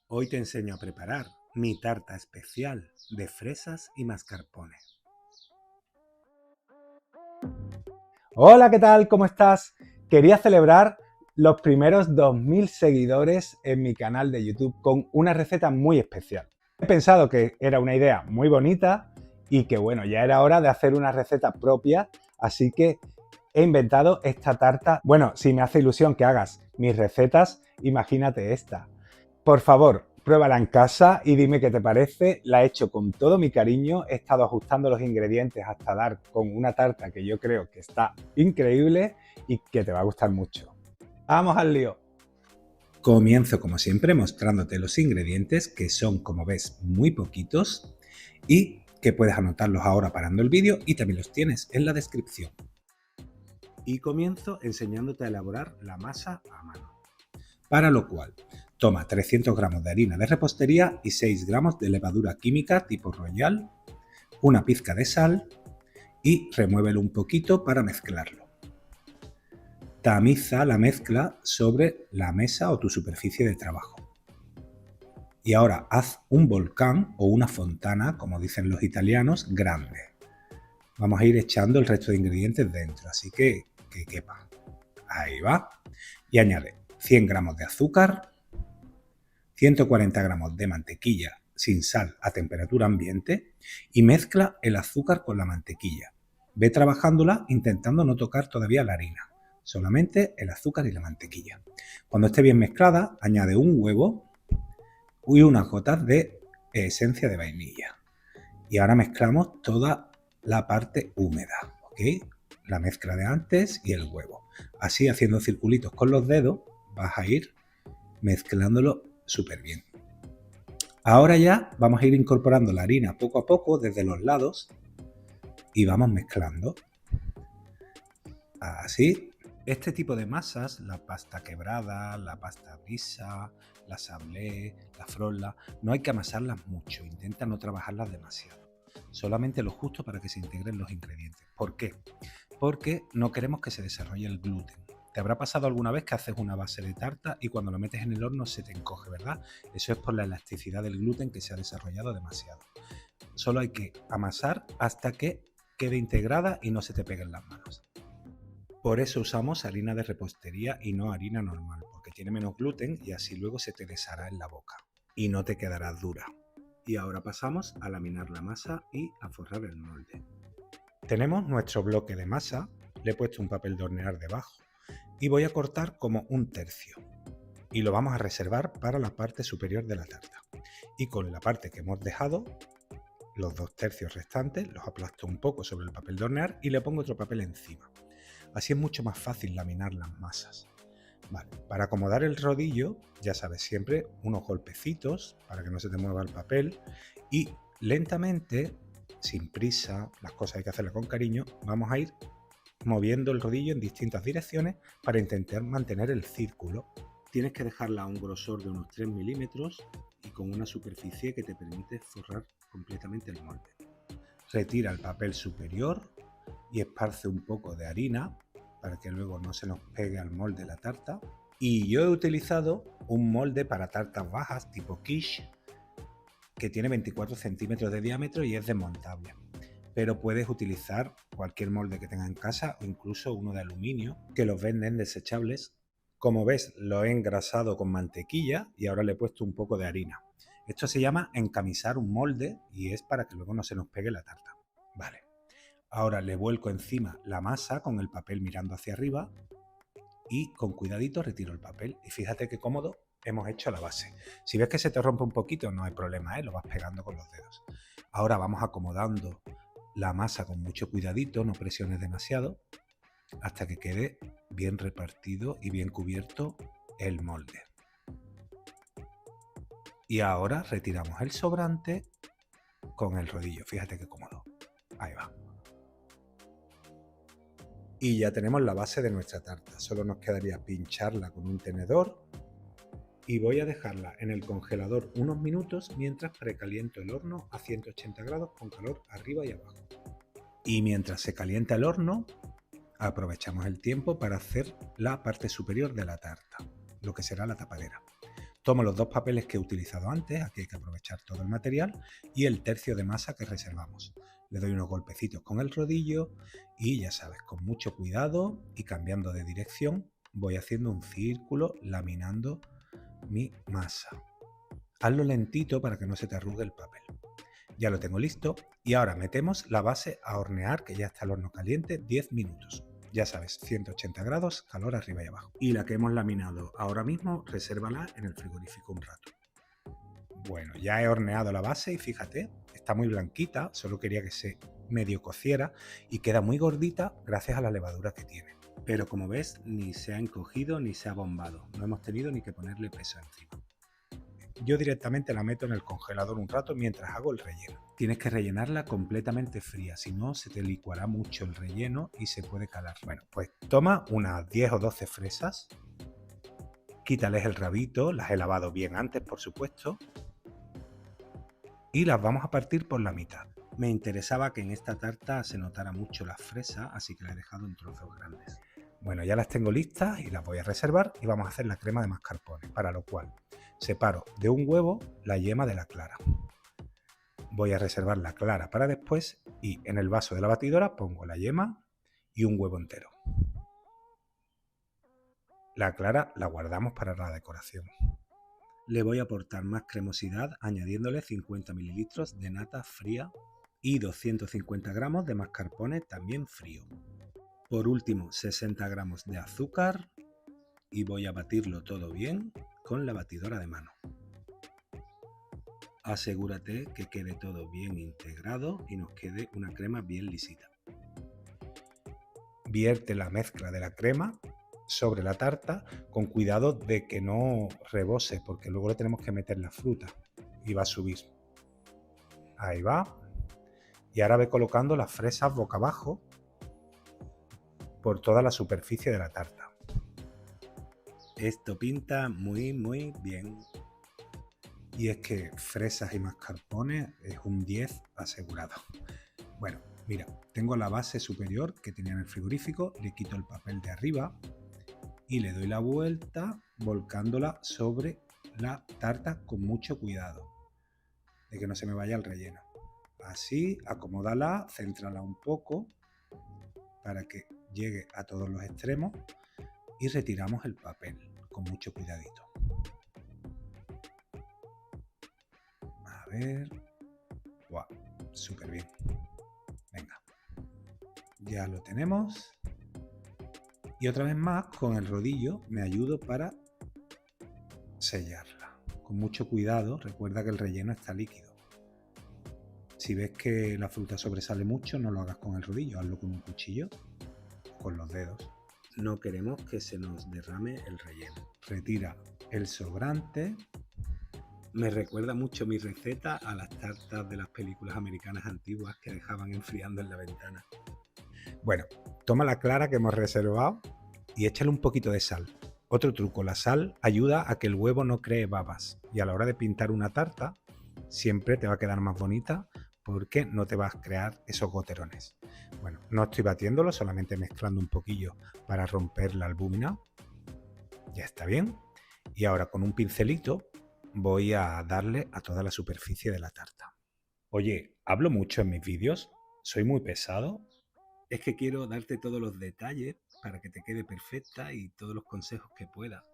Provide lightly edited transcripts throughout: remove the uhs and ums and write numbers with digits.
Hoy te enseño a preparar mi tarta especial de fresas y mascarpone. Hola, ¿qué tal? ¿Cómo estás? Quería celebrar los primeros 2000 seguidores en mi canal de YouTube con una receta muy especial. He pensado que era una idea muy bonita y que bueno, ya era hora de hacer una receta propia, así que he inventado esta tarta. Bueno, si me hace ilusión que hagas mis recetas, imagínate esta. Por favor, pruébala en casa y dime qué te parece. La he hecho con todo mi cariño, he estado ajustando los ingredientes hasta dar con una tarta que yo creo que está increíble y que te va a gustar mucho. ¡Vamos al lío! Comienzo como siempre mostrándote los ingredientes, que son, como ves, muy poquitos y que puedes anotarlos ahora parando el vídeo y también los tienes en la descripción. Y comienzo enseñándote a elaborar la masa a mano. Para lo cual, toma 300 gramos de harina de repostería y 6 gramos de levadura química tipo Royal, una pizca de sal y remuévelo un poquito para mezclarlo. Tamiza la mezcla sobre la mesa o tu superficie de trabajo. Y ahora haz un volcán o una fontana, como dicen los italianos, grande. Vamos a ir echando el resto de ingredientes dentro, así que quepa. Ahí va. Y añade 100 gramos de azúcar, 140 gramos de mantequilla sin sal a temperatura ambiente y mezcla el azúcar con la mantequilla. Ve trabajándola intentando no tocar todavía la harina, solamente el azúcar y la mantequilla. Cuando esté bien mezclada, añade un huevo y unas gotas de esencia de vainilla. Y ahora mezclamos toda la parte húmeda, ¿ok? La mezcla de antes y el huevo. Así, haciendo circulitos con los dedos, vas a ir mezclándolo súper bien. Ahora ya vamos a ir incorporando la harina poco a poco desde los lados y vamos mezclando. Así. Este tipo de masas, la pasta quebrada, la pasta brisa, la sablé, la frolla, no hay que amasarlas mucho, intenta no trabajarlas demasiado. Solamente lo justo para que se integren los ingredientes. ¿Por qué? Porque no queremos que se desarrolle el gluten. ¿Te habrá pasado alguna vez que haces una base de tarta y cuando lo metes en el horno se te encoge, verdad? Eso es por la elasticidad del gluten que se ha desarrollado demasiado. Solo hay que amasar hasta que quede integrada y no se te peguen las manos. Por eso usamos harina de repostería y no harina normal, porque tiene menos gluten y así luego se te deshará en la boca y no te quedará dura. Y ahora pasamos a laminar la masa y a forrar el molde. Tenemos nuestro bloque de masa, le he puesto un papel de hornear debajo y voy a cortar como un tercio. Y lo vamos a reservar para la parte superior de la tarta. Y con la parte que hemos dejado, los 2 tercios restantes, los aplasto un poco sobre el papel de hornear y le pongo otro papel encima. Así es mucho más fácil laminar las masas. Vale, para acomodar el rodillo, ya sabes, siempre unos golpecitos para que no se te mueva el papel y lentamente, sin prisa, las cosas hay que hacerlas con cariño, vamos a ir moviendo el rodillo en distintas direcciones para intentar mantener el círculo. Tienes que dejarla a un grosor de unos 3 milímetros y con una superficie que te permite forrar completamente el molde. Retira el papel superior y esparce un poco de harina para que luego no se nos pegue al molde de la tarta. Y yo he utilizado un molde para tartas bajas tipo quiche que tiene 24 centímetros de diámetro y es desmontable. Pero puedes utilizar cualquier molde que tengas en casa o incluso uno de aluminio, que los venden desechables. Como ves, lo he engrasado con mantequilla y ahora le he puesto un poco de harina. Esto se llama encamisar un molde y es para que luego no se nos pegue la tarta. Vale. Ahora le vuelco encima la masa con el papel mirando hacia arriba y con cuidadito retiro el papel. Y fíjate qué cómodo hemos hecho la base. Si ves que se te rompe un poquito, no hay problema, lo vas pegando con los dedos. Ahora vamos acomodando la masa con mucho cuidadito, no presiones demasiado, hasta que quede bien repartido y bien cubierto el molde. Y ahora retiramos el sobrante con el rodillo. Fíjate qué cómodo. Ahí va. Y ya tenemos la base de nuestra tarta. Solo nos quedaría pincharla con un tenedor y voy a dejarla en el congelador unos minutos mientras precaliento el horno a 180 grados con calor arriba y abajo. Y mientras se calienta el horno, aprovechamos el tiempo para hacer la parte superior de la tarta, lo que será la tapadera. Tomo los 2 papeles que he utilizado antes, aquí hay que aprovechar todo el material, y el tercio de masa que reservamos. Le doy unos golpecitos con el rodillo y ya sabes, con mucho cuidado y cambiando de dirección, voy haciendo un círculo laminando mi masa. Hazlo lentito para que no se te arrugue el papel. Ya lo tengo listo y ahora metemos la base a hornear, que ya está el horno caliente, 10 minutos. Ya sabes, 180 grados, calor arriba y abajo. Y la que hemos laminado ahora mismo, resérvala en el frigorífico un rato. Bueno, ya he horneado la base y fíjate, está muy blanquita, solo quería que se medio cociera y queda muy gordita gracias a la levadura que tiene. Pero como ves, ni se ha encogido ni se ha bombado, no hemos tenido ni que ponerle peso encima. Yo directamente la meto en el congelador un rato mientras hago el relleno. Tienes que rellenarla completamente fría, si no se te licuará mucho el relleno y se puede calar. Bueno, pues toma unas 10 o 12 fresas, quítales el rabito, las he lavado bien antes por supuesto, y las vamos a partir por la mitad. Me interesaba que en esta tarta se notara mucho la fresa, así que la he dejado en trozos grandes. Bueno, ya las tengo listas y las voy a reservar y vamos a hacer la crema de mascarpone, para lo cual separo de un huevo la yema de la clara. Voy a reservar la clara para después y en el vaso de la batidora pongo la yema y un huevo entero. La clara la guardamos para la decoración. Le voy a aportar más cremosidad añadiéndole 50 mililitros de nata fría y 250 gramos de mascarpone también frío. Por último, 60 gramos de azúcar y voy a batirlo todo bien con la batidora de mano. Asegúrate que quede todo bien integrado y nos quede una crema bien lisita. Vierte la mezcla de la crema sobre la tarta con cuidado de que no rebose porque luego le tenemos que meter la fruta y va a subir. Ahí va. Y ahora ve colocando las fresas boca abajo por toda la superficie de la tarta. Esto pinta muy bien. Y es que fresas y mascarpone es un 10 asegurado. Bueno, mira, tengo la base superior que tenía en el frigorífico, le quito el papel de arriba y le doy la vuelta volcándola sobre la tarta con mucho cuidado de que no se me vaya el relleno. Así, acomódala, céntrala un poco para que llegue a todos los extremos y retiramos el papel con mucho cuidadito. A ver, wow, súper bien. Venga, ya lo tenemos. Y otra vez más, con el rodillo me ayudo para sellarla. Con mucho cuidado, recuerda que el relleno está líquido. Si ves que la fruta sobresale mucho, no lo hagas con el rodillo, hazlo con un cuchillo, con los dedos. No queremos que se nos derrame el relleno. Retira el sobrante. Me recuerda mucho mi receta a las tartas de las películas americanas antiguas que dejaban enfriando en la ventana. Bueno, toma la clara que hemos reservado y échale un poquito de sal. Otro truco, la sal ayuda a que el huevo no cree babas y a la hora de pintar una tarta siempre te va a quedar más bonita porque no te vas a crear esos goterones. Bueno, no estoy batiéndolo, solamente mezclando un poquillo para romper la albúmina. Ya está bien. Y ahora con un pincelito voy a darle a toda la superficie de la tarta. Oye, ¿hablo mucho en mis vídeos? ¿Soy muy pesado? Es que quiero darte todos los detalles para que te quede perfecta y todos los consejos que pueda.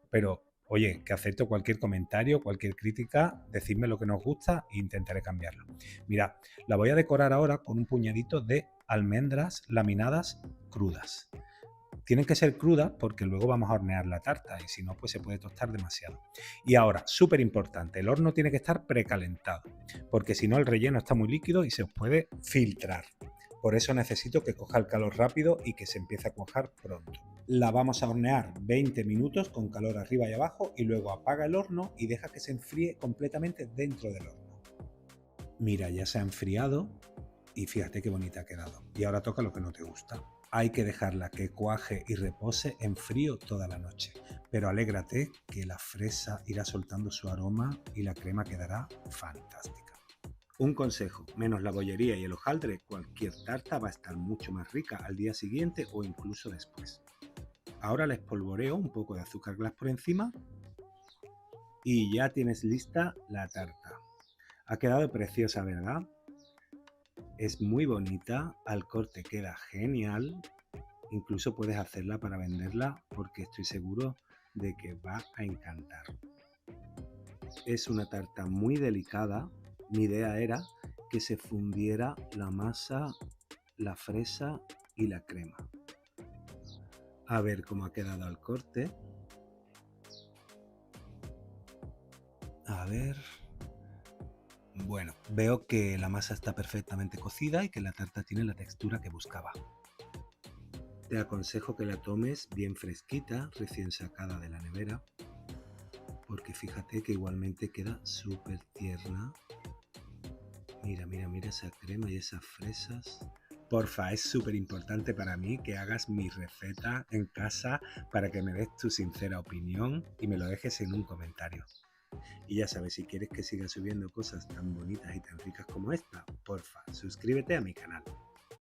Pero, oye, que acepto cualquier comentario, cualquier crítica, decidme lo que nos gusta e intentaré cambiarlo. Mira, la voy a decorar ahora con un puñadito de almendras laminadas crudas. Tienen que ser crudas porque luego vamos a hornear la tarta y si no, pues se puede tostar demasiado. Y ahora, súper importante, el horno tiene que estar precalentado porque si no el relleno está muy líquido y se os puede filtrar. Por eso necesito que coja el calor rápido y que se empiece a cuajar pronto. La vamos a hornear 20 minutos con calor arriba y abajo y luego apaga el horno y deja que se enfríe completamente dentro del horno. Mira, ya se ha enfriado y fíjate qué bonita ha quedado. Y ahora toca lo que no te gusta. Hay que dejarla que cuaje y repose en frío toda la noche. Pero alégrate que la fresa irá soltando su aroma y la crema quedará fantástica. Un consejo, menos la bollería y el hojaldre, cualquier tarta va a estar mucho más rica al día siguiente o incluso después. Ahora le espolvoreo un poco de azúcar glass por encima Y ya tienes lista la tarta. Ha quedado preciosa, ¿verdad? Es muy bonita, al corte queda genial. Incluso puedes hacerla para venderla porque estoy seguro de que va a encantar. Es una tarta muy delicada. Mi idea era que se fundiera la masa, la fresa y la crema. A ver cómo ha quedado al corte. A ver. Bueno, veo que la masa está perfectamente cocida y que la tarta tiene la textura que buscaba. Te aconsejo que la tomes bien fresquita, recién sacada de la nevera, porque fíjate que igualmente queda súper tierna. Mira, mira, mira esa crema y esas fresas. Porfa, es súper importante para mí que hagas mi receta en casa para que me des tu sincera opinión y me lo dejes en un comentario. Y ya sabes, si quieres que siga subiendo cosas tan bonitas y tan ricas como esta, porfa, suscríbete a mi canal.